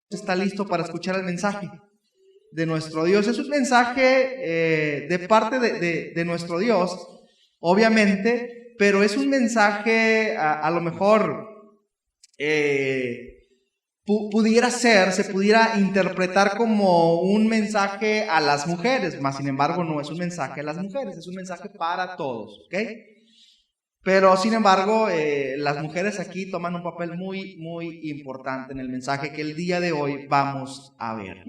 está listo para escuchar el mensaje de nuestro Dios. Es un mensaje de parte de nuestro Dios, obviamente, pero es un mensaje a lo mejor se pudiera interpretar como un mensaje a las mujeres, mas sin embargo no es un mensaje a las mujeres, es un mensaje para todos, ¿ok? Pero sin embargo, las mujeres aquí toman un papel muy, muy importante en el mensaje que el día de hoy vamos a ver.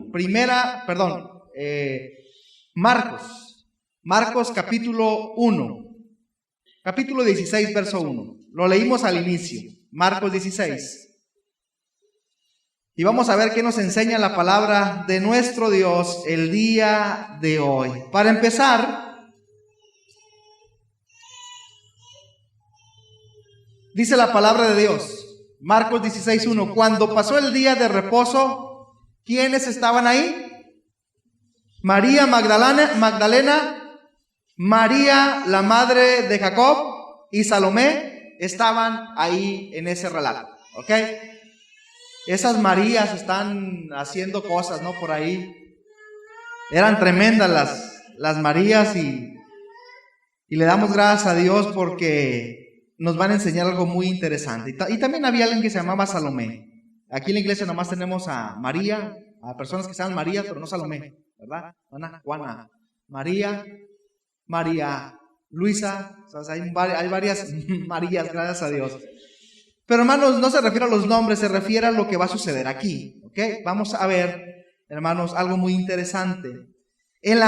Marcos capítulo 1, capítulo 16, verso 1. Lo leímos al inicio, Marcos 16. Y vamos a ver qué nos enseña la palabra de nuestro Dios el día de hoy. Para empezar, dice la palabra de Dios, Marcos 16:1, cuando pasó el día de reposo, ¿quiénes estaban ahí? María Magdalena, María la madre de Jacob y Salomé estaban ahí en ese relato, ¿ok? Esas Marías están haciendo cosas, ¿no? Por ahí. Eran tremendas las Marías y le damos gracias a Dios porque nos van a enseñar algo muy interesante. Y también había alguien que se llamaba Salomé. Aquí en la iglesia nomás tenemos a María, a personas que se llaman María, pero no Salomé, ¿verdad? Juana, María, Luisa, o sea, hay varias Marías, gracias a Dios. Pero hermanos, no se refiere a los nombres, se refiere a lo que va a suceder aquí, ¿ok? Vamos a ver, hermanos, algo muy interesante. En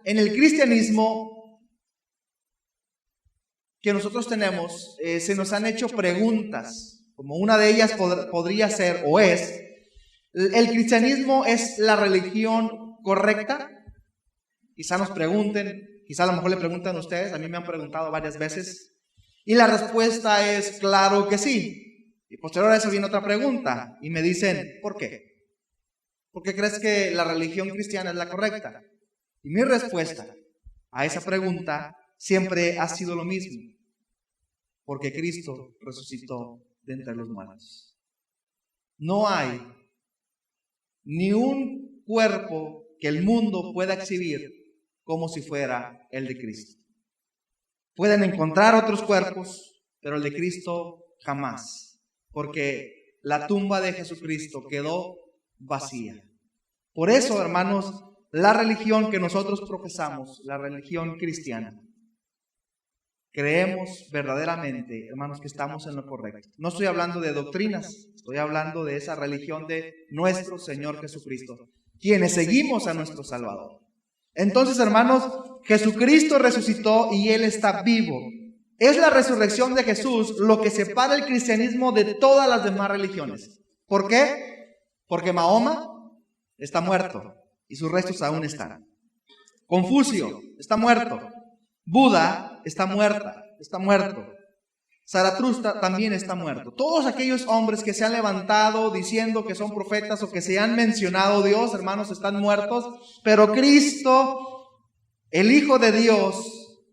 el cristianismo que nosotros tenemos, se nos han hecho preguntas, como una de ellas podría ser o es, ¿el cristianismo es la religión correcta? Quizá nos pregunten, quizá a lo mejor le preguntan a ustedes, a mí me han preguntado varias veces, y la respuesta es claro que sí. Y posterior a eso viene otra pregunta, y me dicen, ¿por qué? ¿Por qué crees que la religión cristiana es la correcta? Y mi respuesta a esa pregunta siempre ha sido lo mismo. Porque Cristo resucitó de entre los muertos. No hay ni un cuerpo que el mundo pueda exhibir como si fuera el de Cristo. Pueden encontrar otros cuerpos, pero el de Cristo jamás. Porque la tumba de Jesucristo quedó vacía. Por eso, hermanos, la religión que nosotros profesamos, la religión cristiana, creemos verdaderamente, hermanos, que estamos en lo correcto. No estoy hablando de doctrinas, estoy hablando de esa religión de nuestro Señor Jesucristo, quienes seguimos a nuestro Salvador. Entonces, hermanos, Jesucristo resucitó y Él está vivo. Es la resurrección de Jesús lo que separa el cristianismo de todas las demás religiones. ¿Por qué? Porque Mahoma está muerto y sus restos aún están. Confucio está muerto. Buda está muerto. Zaratustra también está muerto. Todos aquellos hombres que se han levantado diciendo que son profetas o que se han mencionado Dios, hermanos, están muertos. Pero Cristo, el Hijo de Dios,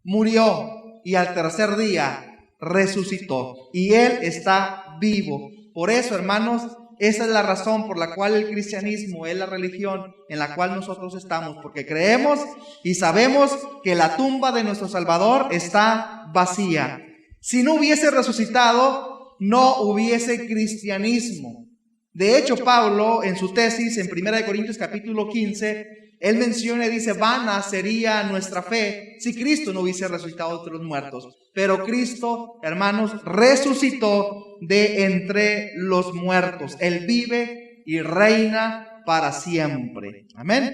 murió y al tercer día resucitó. Y Él está vivo. Por eso, hermanos, esa es la razón por la cual el cristianismo es la religión en la cual nosotros estamos, porque creemos y sabemos que la tumba de nuestro Salvador está vacía. Si no hubiese resucitado, no hubiese cristianismo. De hecho, Pablo, en su tesis, en 1 Corintios capítulo 15, él menciona y dice, vana sería nuestra fe si Cristo no hubiese resucitado entre los muertos. Pero Cristo, hermanos, resucitó de entre los muertos. Él vive y reina para siempre. Amén.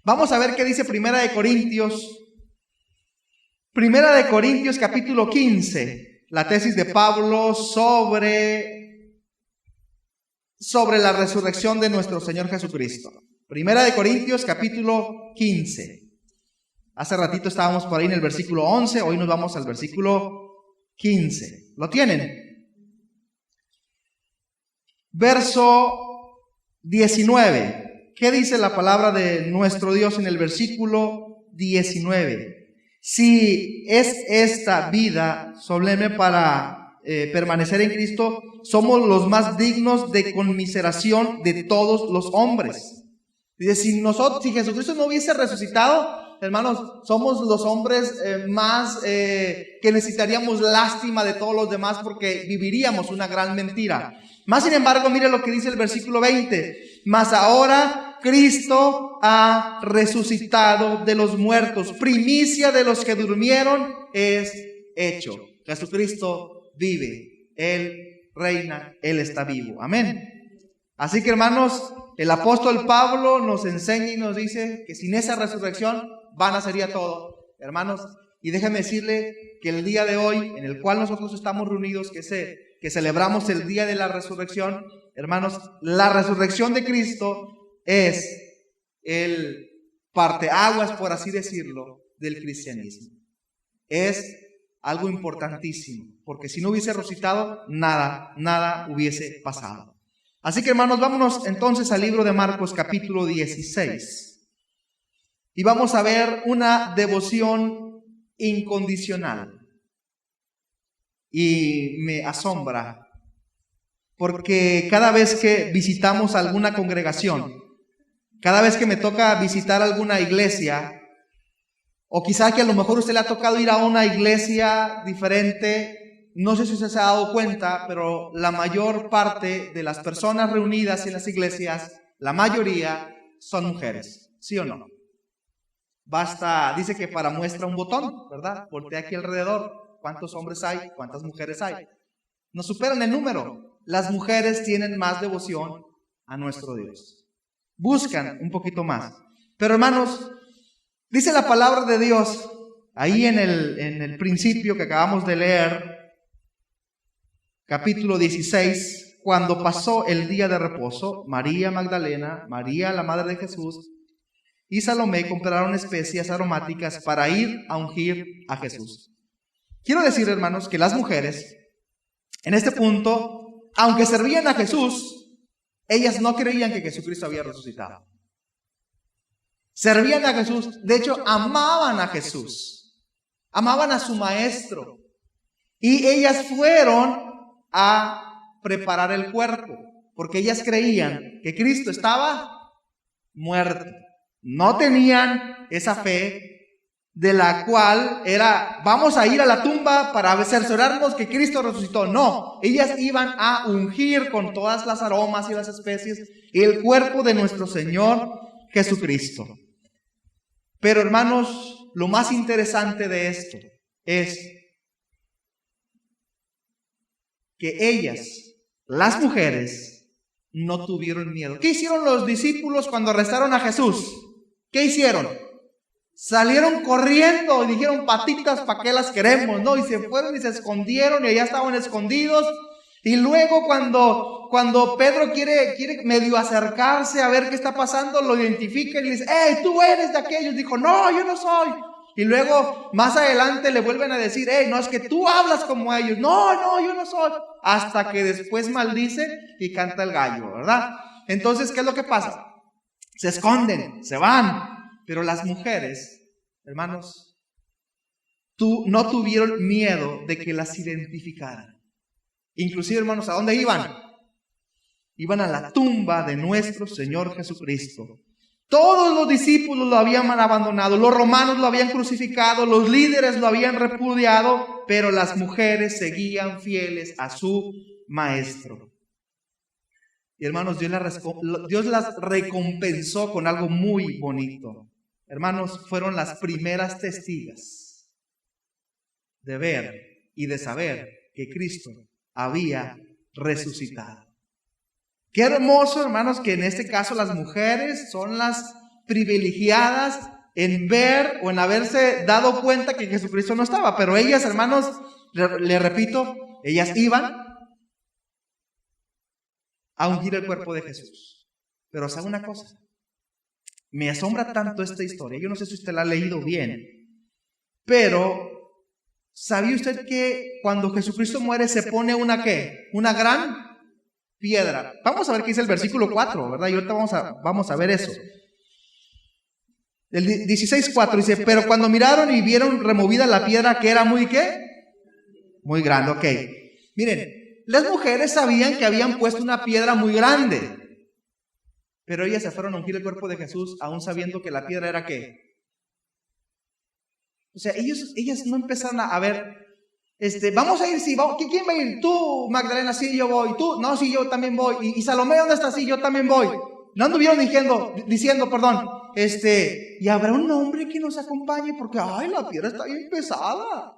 Vamos a ver qué dice 1 Corintios capítulo 15, la tesis de Pablo sobre la resurrección de nuestro Señor Jesucristo. 1 Corintios capítulo 15. Hace ratito estábamos por ahí en el versículo 11, hoy nos vamos al versículo 15. ¿Lo tienen? Verso 19. ¿Qué dice la palabra de nuestro Dios en el versículo 19? Si es esta vida solemne para permanecer en Cristo, somos los más dignos de conmiseración de todos los hombres. Dice, si Jesucristo no hubiese resucitado, hermanos, somos los hombres más que necesitaríamos lástima de todos los demás porque viviríamos una gran mentira. Más sin embargo, mire lo que dice el versículo 20. Mas ahora Cristo ha resucitado de los muertos. Primicia de los que durmieron es hecho. Jesucristo vive. Él reina. Él está vivo. Amén. Así que, hermanos, el apóstol Pablo nos enseña y nos dice que sin esa resurrección vana sería todo. Hermanos, y déjeme decirle que el día de hoy, en el cual nosotros estamos reunidos, que celebramos el día de la resurrección, hermanos, la resurrección de Cristo es el parteaguas, por así decirlo, del cristianismo. Es algo importantísimo, porque si no hubiese resucitado, nada hubiese pasado. Así que, hermanos, vámonos entonces al libro de Marcos capítulo 16 y vamos a ver una devoción incondicional. Y me asombra porque cada vez que visitamos alguna congregación, cada vez que me toca visitar alguna iglesia, o quizá que a lo mejor usted le ha tocado ir a una iglesia diferente, no sé si usted se ha dado cuenta, pero la mayor parte de las personas reunidas en las iglesias, la mayoría son mujeres, ¿sí o no? Basta, dice que para muestra un botón, ¿verdad? Voltea aquí alrededor. ¿Cuántos hombres hay? ¿Cuántas mujeres hay? Nos superan el número. Las mujeres tienen más devoción a nuestro Dios. Buscan un poquito más. Pero, hermanos, dice la palabra de Dios, ahí en el principio que acabamos de leer, capítulo 16, cuando pasó el día de reposo, María Magdalena, María la madre de Jesús, y Salomé compraron especias aromáticas para ir a ungir a Jesús. Quiero decir, hermanos, que las mujeres, en este punto, aunque servían a Jesús, ellas no creían que Jesucristo había resucitado. Servían a Jesús, de hecho, amaban a Jesús, amaban a su maestro, y ellas fueron a preparar el cuerpo, porque ellas creían que Cristo estaba muerto. No tenían esa fe de la cual era, vamos a ir a la tumba para cerciorarnos que Cristo resucitó. No, ellas iban a ungir con todas las aromas y las especies el cuerpo de nuestro Señor Jesucristo. Pero, hermanos, lo más interesante de esto es que ellas, las mujeres, no tuvieron miedo. ¿Qué hicieron los discípulos cuando arrestaron a Jesús? ¿Qué hicieron? Salieron corriendo y dijeron, patitas, ¿para qué las queremos? ¿No? Y se fueron y se escondieron y allá estaban escondidos. Y luego cuando Pedro quiere medio acercarse a ver qué está pasando, lo identifica y le dice, ¡hey, tú eres de aquellos! Dijo, no, yo no soy. Y luego más adelante le vuelven a decir, ¡hey, no, es que tú hablas como ellos! No, yo no soy. Hasta que después maldice y canta el gallo, ¿verdad? Entonces, ¿qué es lo que pasa? Se esconden, se van. Pero las mujeres, hermanos, no tuvieron miedo de que las identificaran. Inclusive, hermanos, ¿a dónde iban? Iban a la tumba de nuestro Señor Jesucristo. Todos los discípulos lo habían abandonado, los romanos lo habían crucificado, los líderes lo habían repudiado, pero las mujeres seguían fieles a su maestro. Y hermanos, Dios las recompensó con algo muy bonito. Hermanos, fueron las primeras testigas de ver y de saber que Cristo había resucitado. Qué hermoso, hermanos, que en este caso las mujeres son las privilegiadas en ver o en haberse dado cuenta que Jesucristo no estaba. Pero ellas, hermanos, le repito, ellas iban a ungir el cuerpo de Jesús. Pero ¿sabe una cosa? Me asombra tanto esta historia. Yo no sé si usted la ha leído bien, pero ¿sabía usted que cuando Jesucristo muere se pone una qué? Una gran piedra. Vamos a ver qué dice el versículo 4, ¿verdad? Y ahorita vamos a ver eso. El 16:4 dice, pero cuando miraron y vieron removida la piedra que era muy ¿qué? Muy grande, ok. Miren, las mujeres sabían que habían puesto una piedra muy grande, pero ellas se fueron a ungir el cuerpo de Jesús, aún sabiendo que la piedra era ¿qué? O sea, ellas no empezaron a ver, vamos a ir, sí, vamos, ¿quién va a ir? Tú, Magdalena, sí, yo voy. Tú, no, sí, yo también voy. Y Salomé, ¿dónde está? Sí, yo también voy. No anduvieron diciendo, perdón, y habrá un hombre que nos acompañe porque, ay, la piedra está bien pesada.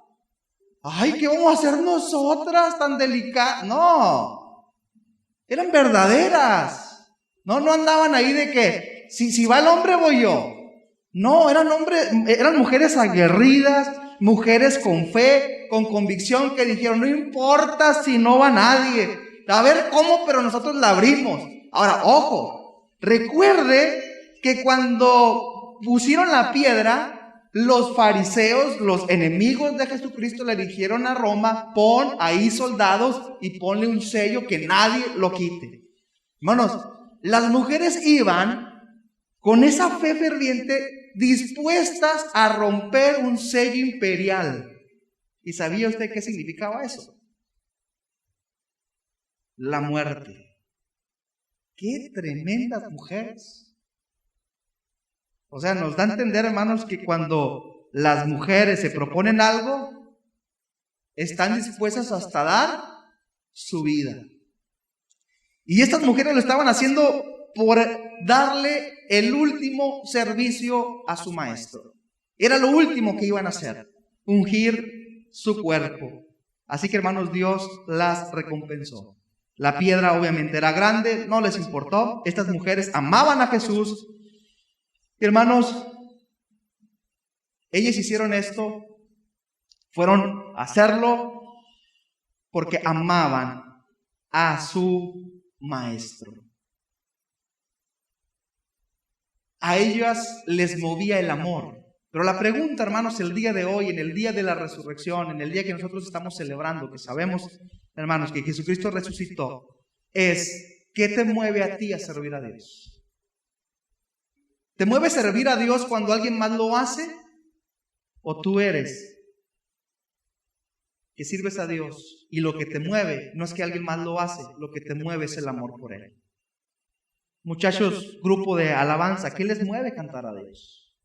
Ay, ¿qué vamos a hacer nosotras tan delicadas? No, eran verdaderas. No andaban ahí de que, si va el hombre voy yo. No, eran mujeres aguerridas, mujeres con fe, con convicción, que dijeron, no importa si no va nadie, a ver cómo, pero nosotros la abrimos. Ahora, ojo, recuerde que cuando pusieron la piedra, los fariseos, los enemigos de Jesucristo, le dijeron a Roma, pon ahí soldados y ponle un sello que nadie lo quite. Hermanos, las mujeres iban con esa fe ferviente, dispuestas a romper un sello imperial. ¿Y sabía usted qué significaba eso? La muerte. ¡Qué tremendas mujeres! O sea, nos da a entender, hermanos, que cuando las mujeres se proponen algo, están dispuestas hasta dar su vida. Y estas mujeres lo estaban haciendo por darle el último servicio a su maestro. Era lo último que iban a hacer, ungir su cuerpo. Así que, hermanos, Dios las recompensó. La piedra obviamente era grande, no les importó. Estas mujeres amaban a Jesús. Hermanos, ellas hicieron esto, fueron a hacerlo porque amaban a su maestro. A ellas les movía el amor. Pero la pregunta, hermanos, el día de hoy, en el día de la resurrección, en el día que nosotros estamos celebrando, que sabemos, hermanos, que Jesucristo resucitó, es, ¿qué te mueve a ti a servir a Dios? ¿Te mueve servir a Dios cuando alguien más lo hace? ¿O tú eres que sirves a Dios y lo que te mueve no es que alguien más lo hace, lo que te mueve es el amor por Él? Muchachos, grupo de alabanza, ¿qué les mueve cantar a Dios?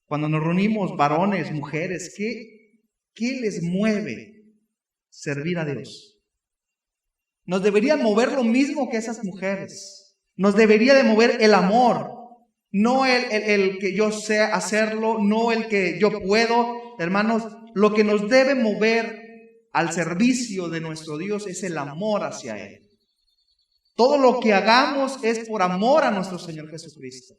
Cuando nos reunimos, varones, mujeres, ¿qué les mueve servir a Dios? Nos debería mover lo mismo que esas mujeres. Nos debería de mover el amor, no el que yo sé hacerlo, no el que yo puedo. Hermanos, lo que nos debe mover al servicio de nuestro Dios es el amor hacia Él. Todo lo que hagamos es por amor a nuestro Señor Jesucristo.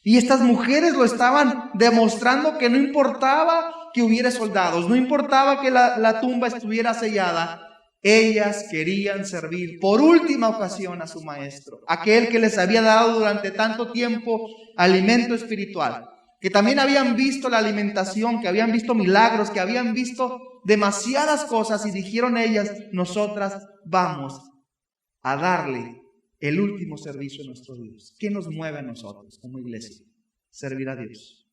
Y estas mujeres lo estaban demostrando, que no importaba que hubiera soldados, no importaba que la tumba estuviera sellada, ellas querían servir por última ocasión a su maestro, aquel que les había dado durante tanto tiempo alimento espiritual, que también habían visto la alimentación, que habían visto milagros, que habían visto demasiadas cosas, y dijeron ellas, nosotras vamos a darle el último servicio a nuestro Dios. ¿Qué nos mueve a nosotros como iglesia? Servir a Dios.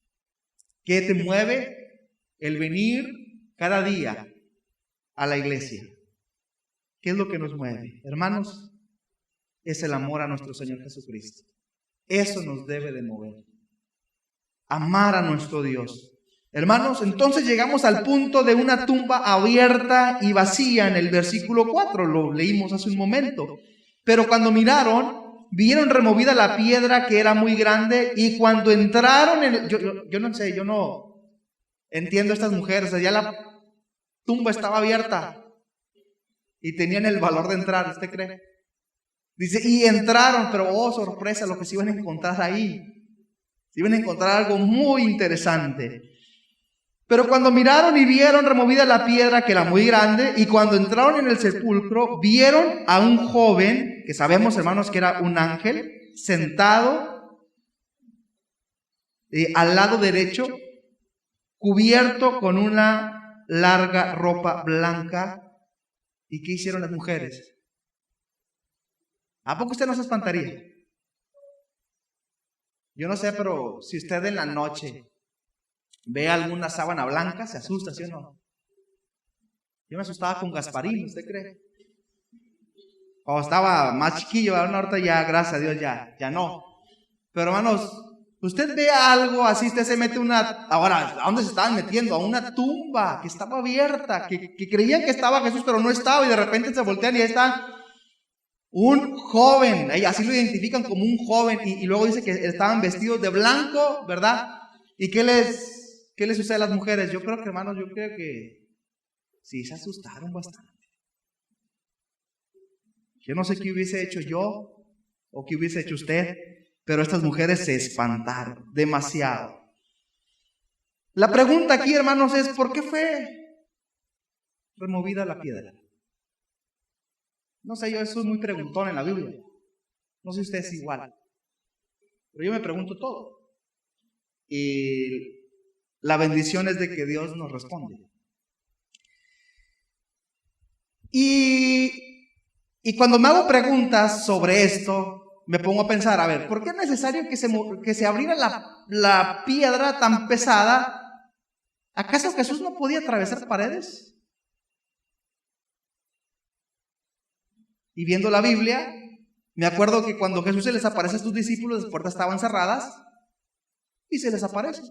¿Qué te mueve? El venir cada día a la iglesia. ¿Qué es lo que nos mueve? Hermanos, es el amor a nuestro Señor Jesucristo. Eso nos debe de mover. Amar a nuestro Dios. Hermanos, entonces llegamos al punto de una tumba abierta y vacía en el versículo 4. Lo leímos hace un momento. Pero cuando miraron, vieron removida la piedra, que era muy grande, y cuando entraron, yo no sé, yo no entiendo a estas mujeres. O sea, ya la tumba estaba abierta y tenían el valor de entrar, ¿usted cree? Dice, y entraron, pero oh, sorpresa, lo que se iban a encontrar ahí. Se iban a encontrar algo muy interesante. Pero cuando miraron y vieron removida la piedra, que era muy grande, y cuando entraron en el sepulcro, vieron a un joven, que sabemos, hermanos, que era un ángel, sentado al lado derecho, cubierto con una larga ropa blanca. ¿Y qué hicieron las mujeres? ¿A poco usted no se espantaría? Yo no sé, pero si usted en la noche ve alguna sábana blanca, se asusta, ¿sí o no? Yo me asustaba con Gasparín, ¿usted cree? Cuando estaba más chiquillo, ahorita ya, gracias a Dios, ya no. Pero hermanos, usted ve algo así, usted se mete ahora, ¿a dónde se estaban metiendo? A una tumba que estaba abierta, que creían que estaba Jesús, pero no estaba, y de repente se voltean y ahí está un joven, así lo identifican como un joven, y luego dice que estaban vestidos de blanco, ¿verdad? ¿Y qué les sucede a las mujeres? Yo creo que, hermanos, que sí se asustaron bastante. Yo no sé qué hubiese hecho yo o qué hubiese hecho usted, pero estas mujeres se espantaron demasiado. La pregunta aquí, hermanos, es ¿por qué fue removida la piedra? No sé, yo soy muy preguntón en la Biblia. No sé si usted es igual. Pero yo me pregunto todo. Y la bendición es de que Dios nos responde. Y cuando me hago preguntas sobre esto, me pongo a pensar, a ver, ¿por qué es necesario que se abriera la piedra tan pesada? ¿Acaso Jesús no podía atravesar paredes? Y viendo la Biblia, me acuerdo que cuando Jesús se les aparece a sus discípulos, las puertas estaban cerradas y se les aparece.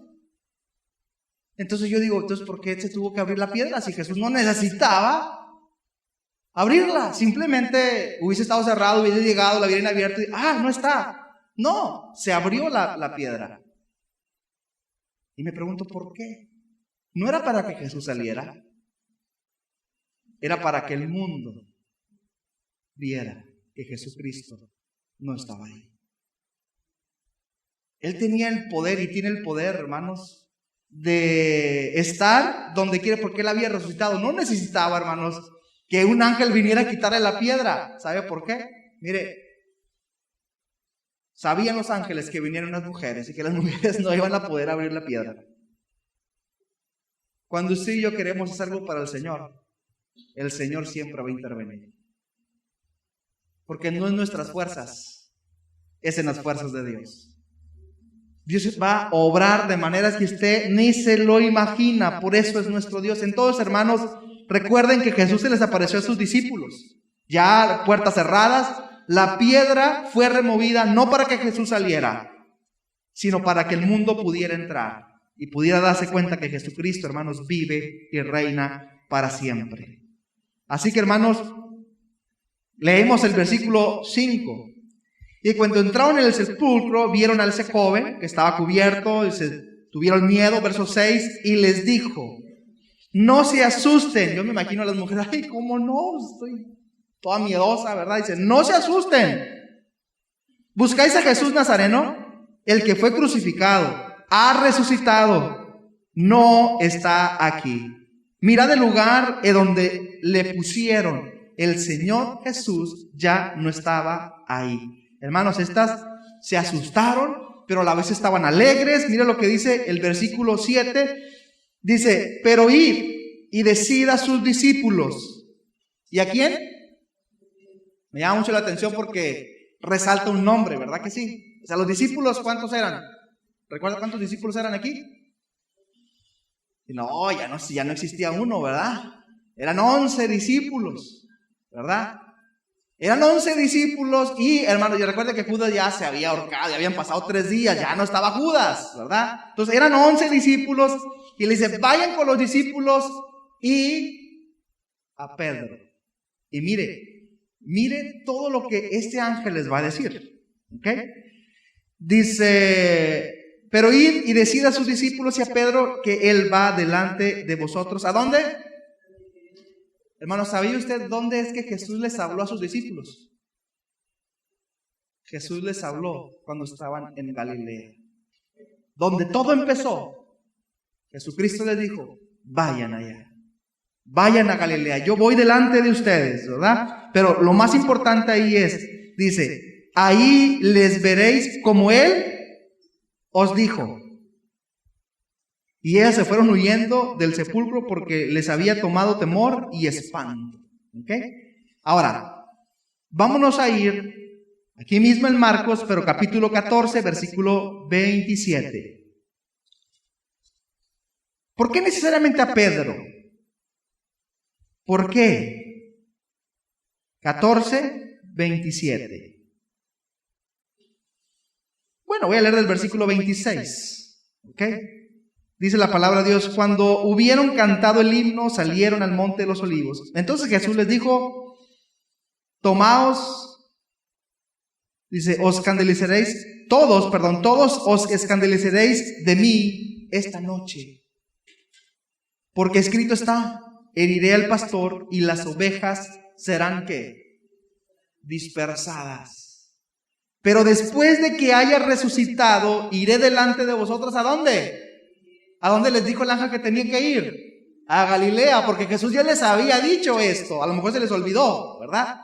Entonces yo digo, entonces ¿por qué se tuvo que abrir la piedra? Si Jesús no necesitaba abrirla, simplemente hubiese estado cerrado, hubiese llegado, la hubieran abierto y no está. No, se abrió la piedra. Y me pregunto, ¿por qué? No era para que Jesús saliera, era para que el mundo viera que Jesucristo no estaba ahí. Él tenía el poder y tiene el poder, hermanos, de estar donde quiere, porque Él había resucitado. No necesitaba, hermanos, que un ángel viniera a quitarle la piedra. ¿Sabe por qué? Mire, sabían los ángeles que vinieron unas mujeres y que las mujeres no iban a poder abrir la piedra. Cuando usted y yo queremos hacer algo para el Señor siempre va a intervenir. Porque no es nuestras fuerzas, es en las fuerzas de Dios. Dios va a obrar de maneras que usted ni se lo imagina. Por eso es nuestro Dios. Entonces, hermanos, recuerden que Jesús se les apareció a sus discípulos. Ya puertas cerradas, la piedra fue removida no para que Jesús saliera, sino para que el mundo pudiera entrar y pudiera darse cuenta que Jesucristo, hermanos, vive y reina para siempre. Así que, hermanos, leemos el versículo 5. Y cuando entraron en el sepulcro, vieron a ese joven que estaba cubierto, y tuvieron miedo, verso 6, y les dijo, no se asusten. Yo me imagino a las mujeres, ay, ¿cómo no? Estoy toda miedosa, ¿verdad? Dice, no se asusten. ¿Buscáis a Jesús Nazareno? El que fue crucificado, ha resucitado, no está aquí. Mirad el lugar en donde le pusieron. El Señor Jesús ya no estaba ahí. Hermanos, estas se asustaron, pero a la vez estaban alegres. Mira lo que dice el versículo 7. Dice, pero id y decid a sus discípulos. ¿Y a quién? Me llama mucho la atención porque resalta un nombre, ¿verdad que sí? O sea, los discípulos, ¿cuántos eran? ¿Recuerda cuántos discípulos eran aquí? No, ya no existía uno, ¿verdad? Eran 11 discípulos, ¿verdad? Eran 11 discípulos y, hermanos, yo recuerdo que Judas ya se había ahorcado, ya habían pasado 3 días, ya no estaba Judas, ¿verdad? Entonces eran 11 discípulos y le dice, vayan con los discípulos y a Pedro. Y mire todo lo que este ángel les va a decir, ¿ok? Dice, pero id y decid a sus discípulos y a Pedro que él va delante de vosotros. ¿A dónde? Hermano, ¿sabía usted dónde es que Jesús les habló a sus discípulos? Jesús les habló cuando estaban en Galilea. Donde todo empezó, Jesucristo les dijo, vayan allá. Vayan a Galilea, yo voy delante de ustedes, ¿verdad? Pero lo más importante ahí dice, ahí les veréis como Él os dijo. Y ellas se fueron huyendo del sepulcro porque les había tomado temor y espanto. ¿Ok? Ahora, vámonos a ir aquí mismo en Marcos, pero capítulo 14, versículo 27. ¿Por qué necesariamente a Pedro? ¿Por qué? 14:27. Bueno, voy a leer del versículo 26. ¿Ok? Dice la palabra de Dios: cuando hubieron cantado el himno, salieron al monte de los olivos. Entonces Jesús les dijo: todos os escandalizaréis de mí esta noche. Porque escrito está: heriré al pastor y las ovejas serán ¿qué? Dispersadas. Pero después de que haya resucitado, iré delante de vosotros. ¿A dónde? ¿A dónde les dijo el ángel que tenía que ir? A Galilea, porque Jesús ya les había dicho esto. A lo mejor se les olvidó, ¿verdad?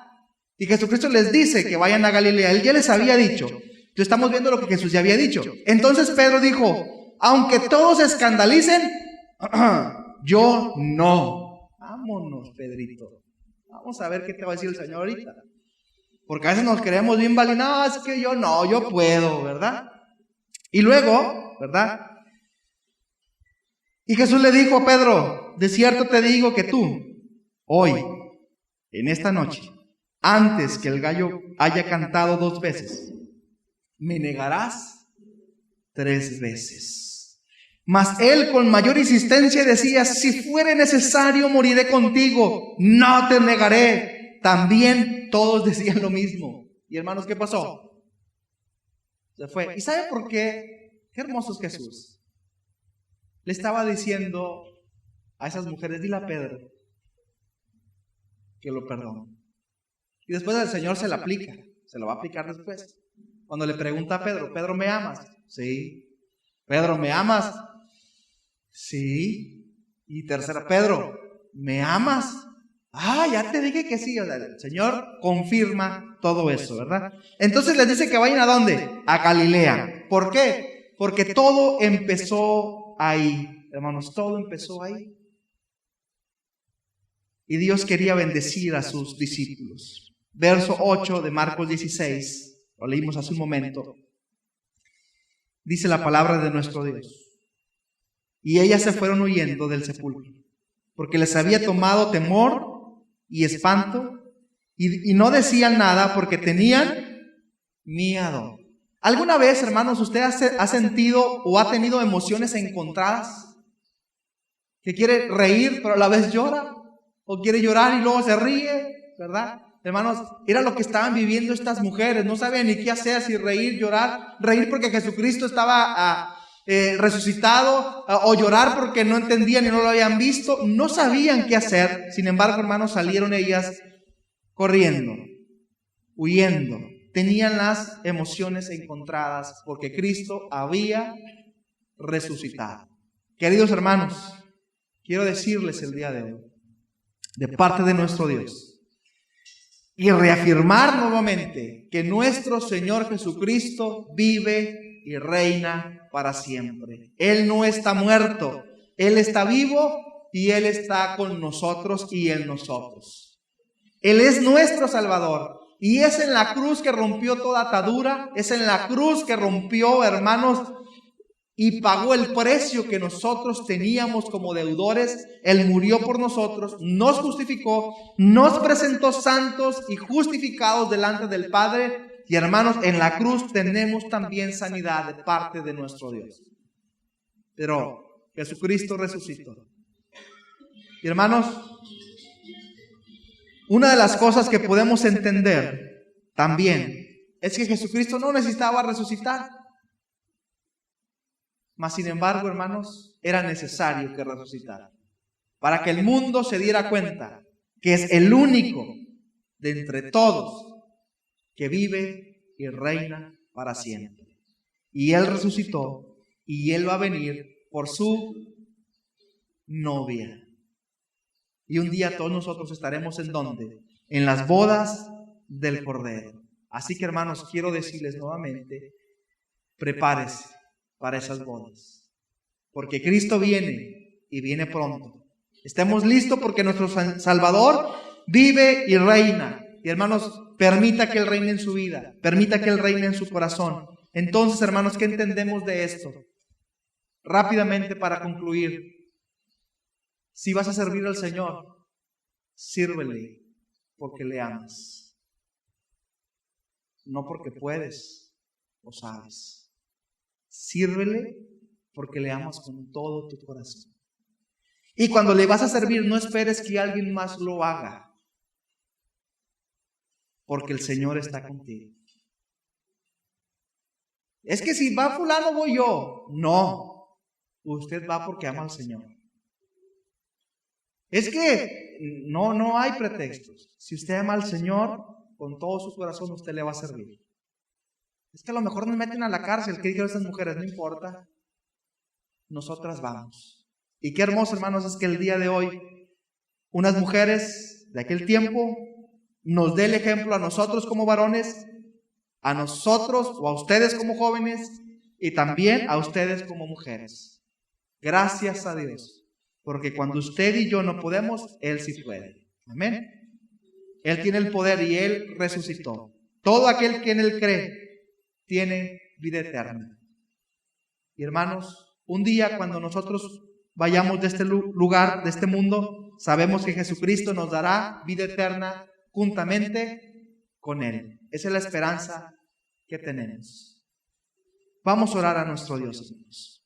Y Jesucristo les dice que vayan a Galilea. Él ya les había dicho. Entonces estamos viendo lo que Jesús ya había dicho. Entonces Pedro dijo: aunque todos se escandalicen, yo no. Vámonos, Pedrito. Vamos a ver qué te va a decir el Señor ahorita. Porque a veces nos creemos bien valinados, es que yo no, yo puedo, ¿verdad? Y luego, ¿verdad? Y Jesús le dijo a Pedro: de cierto te digo que tú, hoy, en esta noche, antes que el gallo haya cantado 2 veces, me negarás 3 veces. Mas él con mayor insistencia decía: si fuere necesario, moriré contigo, no te negaré. También todos decían lo mismo. Y hermanos, ¿qué pasó? Se fue. ¿Y sabe por qué? Qué hermoso es Jesús. Le estaba diciendo a esas mujeres: dile a Pedro que lo perdone. Y después el Señor se la aplica. Se lo va a aplicar después. Cuando le pregunta a Pedro: ¿Pedro, me amas? Sí. ¿Pedro, me amas? Sí. Y tercera: Pedro, ¿me amas? Ya te dije que sí. O sea, el Señor confirma todo eso, ¿verdad? Entonces les dice que vayan ¿a dónde? A Galilea. ¿Por qué? Porque todo empezó ahí, hermanos, todo empezó ahí. Y Dios quería bendecir a sus discípulos. Verso 8 de Marcos 16, lo leímos hace un momento. Dice la palabra de nuestro Dios: y ellas se fueron huyendo del sepulcro, porque les había tomado temor y espanto, y no decían nada porque tenían miedo. ¿Alguna vez, hermanos, usted ha sentido o ha tenido emociones encontradas? Que quiere reír, pero a la vez llora, o quiere llorar y luego se ríe, ¿verdad? Hermanos, era lo que estaban viviendo estas mujeres. No sabían ni qué hacer, si reír, llorar. Reír porque Jesucristo estaba resucitado, o llorar porque no entendían y no lo habían visto. No sabían qué hacer. Sin embargo, hermanos, salieron ellas corriendo, huyendo. Tenían las emociones encontradas porque Cristo había resucitado. Queridos hermanos, quiero decirles el día de hoy, de parte de nuestro Dios, y reafirmar nuevamente que nuestro Señor Jesucristo vive y reina para siempre. Él no está muerto, Él está vivo y Él está con nosotros y en nosotros. Él es nuestro Salvador y es en la cruz que rompió toda atadura, es en la cruz que rompió, hermanos, y pagó el precio que nosotros teníamos como deudores. Él murió por nosotros, nos justificó, nos presentó santos y justificados delante del Padre. Y hermanos, en la cruz tenemos también sanidad de parte de nuestro Dios. Pero Jesucristo resucitó. Y hermanos, una de las cosas que podemos entender también es que Jesucristo no necesitaba resucitar. Mas sin embargo, hermanos, era necesario que resucitara para que el mundo se diera cuenta que es el único de entre todos que vive y reina para siempre. Y Él resucitó y Él va a venir por su novia. Y un día todos nosotros estaremos ¿en dónde? En las bodas del Cordero. Así que, hermanos, quiero decirles nuevamente, prepárese para esas bodas, porque Cristo viene y viene pronto. Estemos listos porque nuestro Salvador vive y reina. Y hermanos, permita que Él reine en su vida, permita que Él reine en su corazón. Entonces, hermanos, ¿qué entendemos de esto? Rápidamente para concluir, si vas a servir al Señor, Sírvele porque le amas, no porque puedes o sabes. Sírvele porque le amas con todo tu corazón. Y cuando le vas a servir, no esperes que alguien más lo haga, porque el Señor está contigo. Es que si va fulano voy yo. No, usted va porque ama al Señor. Es que no hay pretextos. Si usted ama al Señor, con todo su corazón usted le va a servir. Es que a lo mejor nos meten a la cárcel. ¿Qué dijeron estas mujeres? No importa. Nosotras vamos. Y qué hermoso, hermanos, es que el día de hoy unas mujeres de aquel tiempo nos dé el ejemplo a nosotros como varones, a nosotros o a ustedes como jóvenes y también a ustedes como mujeres. Gracias a Dios, porque cuando usted y yo no podemos, Él sí puede. Amén. Él tiene el poder y Él resucitó. Todo aquel que en Él cree tiene vida eterna. Y hermanos, un día cuando nosotros vayamos de este lugar, de este mundo, sabemos que Jesucristo nos dará vida eterna juntamente con Él. Esa es la esperanza que tenemos. Vamos a orar a nuestro Dios, hermanos.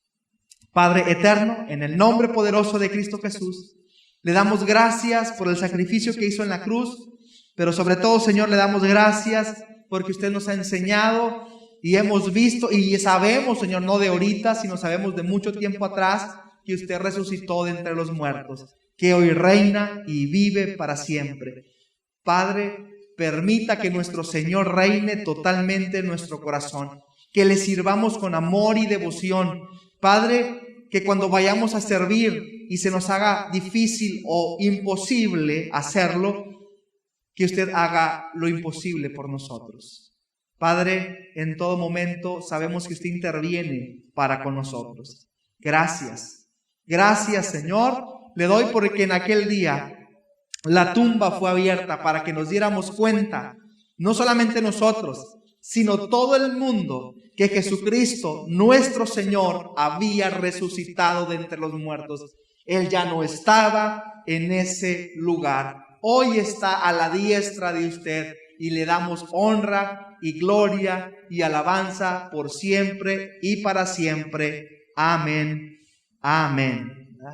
Padre eterno, en el nombre poderoso de Cristo Jesús, le damos gracias por el sacrificio que hizo en la cruz, pero sobre todo, Señor, le damos gracias porque usted nos ha enseñado y hemos visto y sabemos, Señor, no de ahorita, sino sabemos de mucho tiempo atrás, que usted resucitó de entre los muertos, que hoy reina y vive para siempre. Padre, permita que nuestro Señor reine totalmente en nuestro corazón, que le sirvamos con amor y devoción. Padre, que cuando vayamos a servir y se nos haga difícil o imposible hacerlo, que usted haga lo imposible por nosotros. Padre, en todo momento sabemos que usted interviene para con nosotros. Gracias. Gracias, Señor, le doy porque en aquel día la tumba fue abierta para que nos diéramos cuenta, no solamente nosotros, sino todo el mundo, que Jesucristo, nuestro Señor, había resucitado de entre los muertos. Él ya no estaba en ese lugar. Hoy está a la diestra de usted y le damos honra y gloria y alabanza por siempre y para siempre. Amén. Amén.